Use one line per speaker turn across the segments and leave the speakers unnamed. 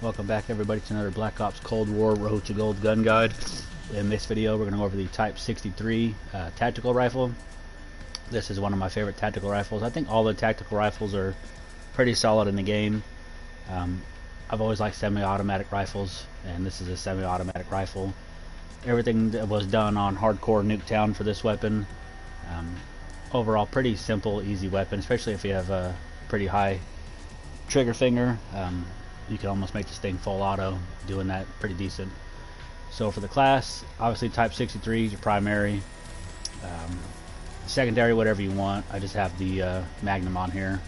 Welcome back everybody to another Black Ops Cold War Road to Gold gun guide. In this video we're going to go over the Type 63 tactical rifle. This is one of my favorite tactical rifles. I think all the tactical rifles are pretty solid in the game. I've always liked semi-automatic rifles, and this is a semi-automatic rifle. Everything that was done on hardcore Nuketown for this weapon. Overall pretty simple, easy weapon, especially if you have a pretty high trigger finger. You can almost make this thing full auto, doing that pretty decent. So for the class, obviously Type 63 is your primary. Secondary, whatever you want. I just have the Magnum on here.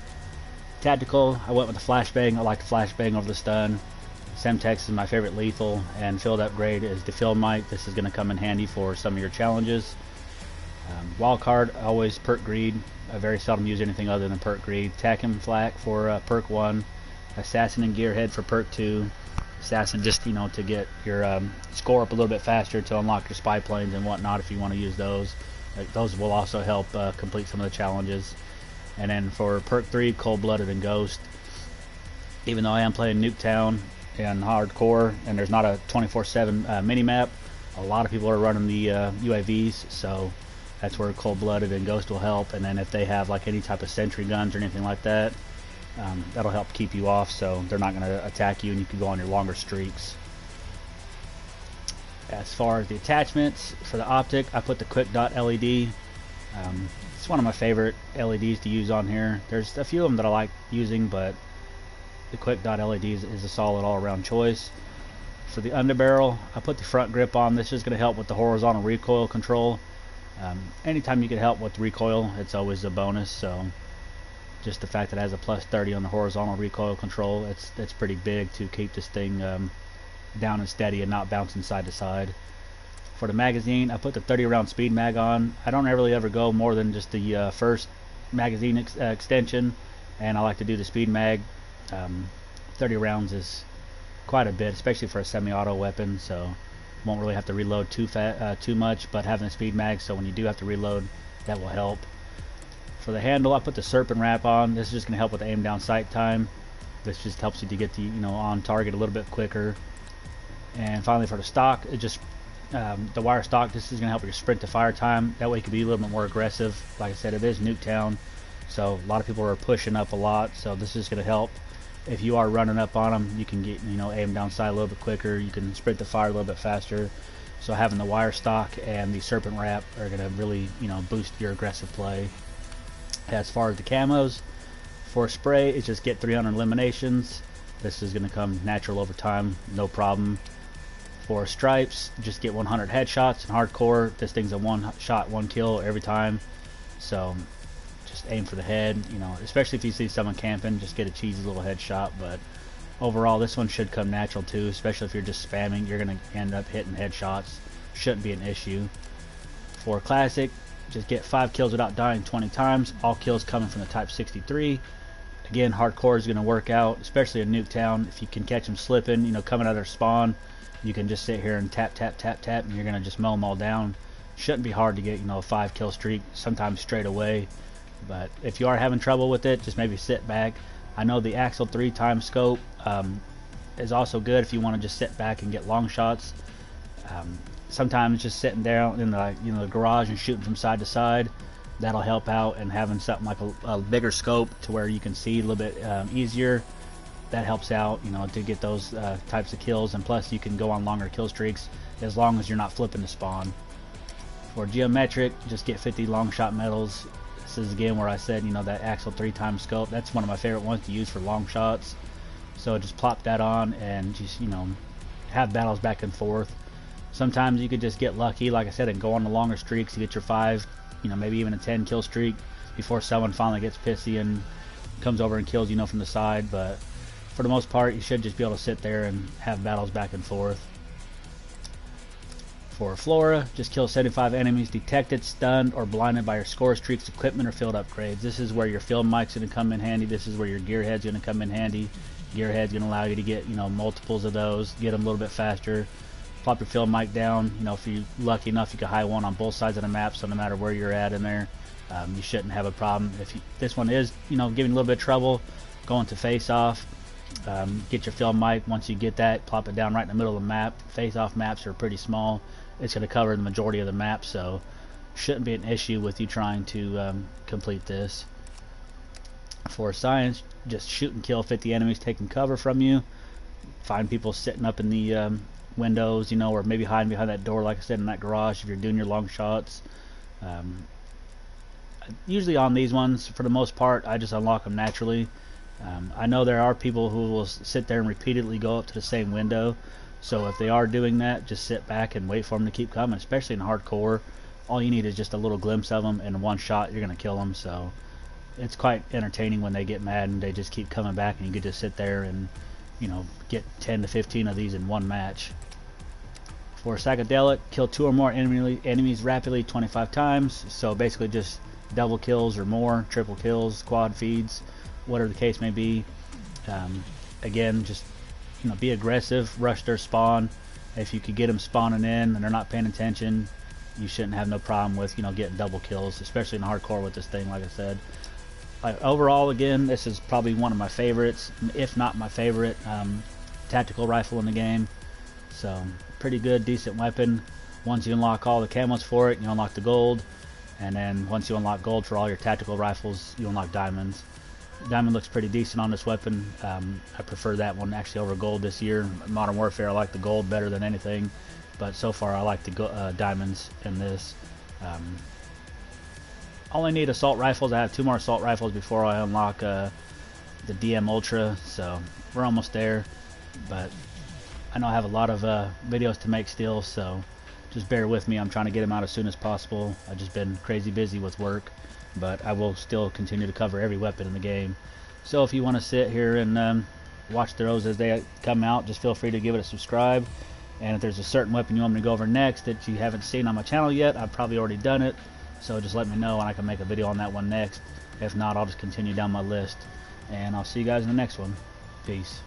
Tactical, I went with the flashbang. I like the flashbang over the stun. Semtex is my favorite lethal, and field upgrade is the field mic. This is going to come in handy for some of your challenges. Wildcard, always perk greed. I very seldom use anything other than perk greed. Tachem flak for perk 1. Assassin and Gearhead for perk 2. Assassin just, to get your score up a little bit faster to unlock your spy planes and whatnot if you want to use those. Those will also help complete some of the challenges. And then for perk 3, Cold-Blooded and Ghost. Even though I am playing Nuketown and hardcore and there's not a 24/7 mini-map, a lot of people are running the UAVs, so that's where Cold-Blooded and Ghost will help. And then if they have like any type of sentry guns or anything like that, that'll help keep you off, so they're not going to attack you and you can go on your longer streaks. As far as the attachments, for the optic, I put the Quick Dot LED. It's one of my favorite LEDs to use on here. There's a few of them that I like using, but the Quick Dot LED is a solid all-around choice. For the underbarrel, I put the front grip on. This is going to help with the horizontal recoil control. Anytime you can help with recoil, it's always a bonus, so just the fact that it has a plus 30 on the horizontal recoil control, it's pretty big to keep this thing down and steady and not bouncing side to side. For the magazine, I put the 30 round speed mag on. I don't really ever go more than just the first magazine extension, and I like to do the speed mag. 30 rounds is quite a bit, especially for a semi-auto weapon, so won't really have to reload too much, but having a speed mag, so when you do have to reload, that will help. For the handle, I put the Serpent wrap on. This is just going to help with the aim down sight time. This just helps you to get the on target a little bit quicker. And finally, for the stock, it just the wire stock. This is going to help your sprint to fire time. That way, you can be a little bit more aggressive. Like I said, it is Nuketown, so a lot of people are pushing up a lot. So this is going to help. If you are running up on them, you can get aim down sight a little bit quicker. You can sprint to fire a little bit faster. So having the wire stock and the Serpent wrap are going to really boost your aggressive play. As far as the camos, for spray, it's just get 300 eliminations. This is going to come natural over time, no problem. For stripes, just get 100 headshots. In hardcore, this thing's a one shot, one kill every time. So just aim for the head, especially if you see someone camping, just get a cheesy little headshot. But overall, this one should come natural too, especially if you're just spamming, you're going to end up hitting headshots. Shouldn't be an issue. For classic, just get 5 kills without dying 20 times. All kills coming from the Type 63. Again, hardcore is going to work out, especially in Nuketown. If you can catch them slipping, coming out of their spawn, you can just sit here and tap, tap, tap, tap, and you're going to just mow them all down. Shouldn't be hard to get, a 5 kill streak, sometimes straight away. But if you are having trouble with it, just maybe sit back. I know the Axle 3 time scope is also good if you want to just sit back and get long shots. Sometimes just sitting down in the garage and shooting from side to side, that'll help out, and having something like a bigger scope to where you can see a little bit easier, that helps out to get those types of kills. And plus you can go on longer kill streaks as long as you're not flipping the spawn. For geometric, just get 50 long shot medals. This is again where I said that Axle 3 time scope, that's one of my favorite ones to use for long shots. So just plop that on and just have battles back and forth. Sometimes you could just get lucky, like I said, and go on the longer streaks to get your 5, maybe even a 10 kill streak before someone finally gets pissy and comes over and kills from the side. But for the most part, you should just be able to sit there and have battles back and forth. For Flora, just kill 75 enemies detected, stunned, or blinded by your score streaks, equipment, or field upgrades. This is where your field mic's going to come in handy. This is where your gearhead's going to come in handy. Gearhead's going to allow you to get multiples of those, get them a little bit faster. Plop your field mic down. If you're lucky enough, you can high one on both sides of the map, so no matter where you're at in there, you shouldn't have a problem. If this one is giving a little bit of trouble going to face off, Get your film mic. Once you get that, plop it down right in the middle of the map. Face-off maps are pretty small. It's going to cover the majority of the map, so shouldn't be an issue with you trying to complete this. For science, just shoot and kill 50 enemies taking cover from you. Find people sitting up in the windows, you know, or maybe hiding behind that door, like I said, in that garage if you're doing your long shots. Usually on these ones, for the most part, I just unlock them naturally. I know there are people who will sit there and repeatedly go up to the same window, so if they are doing that, just sit back and wait for them to keep coming, especially in hardcore. All you need is just a little glimpse of them, and in one shot you're going to kill them, so it's quite entertaining when they get mad and they just keep coming back, and you can just sit there and, you know, get 10 to 15 of these in one match. For psychedelic, kill 2 or more enemies rapidly 25 times, so basically just double kills or more, triple kills, quad feeds, whatever the case may be. Again, just, you know, be aggressive, rush their spawn. If you could get them spawning in and they're not paying attention, you shouldn't have no problem with, you know, getting double kills, especially in hardcore with this thing, like I said. Overall, again, this is probably one of my favorites, if not my favorite tactical rifle in the game. So pretty good, decent weapon. Once you unlock all the camos for it, you unlock the gold, and then once you unlock gold for all your tactical rifles, you unlock diamonds. Diamond looks pretty decent on this weapon. I prefer that one actually over gold this year. In Modern Warfare, I like the gold better than anything, but so far I like the diamonds in this. Only need assault rifles. I have 2 more assault rifles before I unlock the DM Ultra, so we're almost there. But I know I have a lot of videos to make still, so just bear with me. I'm trying to get them out as soon as possible. I've just been crazy busy with work, but I will still continue to cover every weapon in the game. So if you want to sit here and watch those as they come out, just feel free to give it a subscribe. And if there's a certain weapon you want me to go over next that you haven't seen on my channel yet, I've probably already done it. So just let me know and I can make a video on that one next. If not, I'll just continue down my list. And I'll see you guys in the next one. Peace.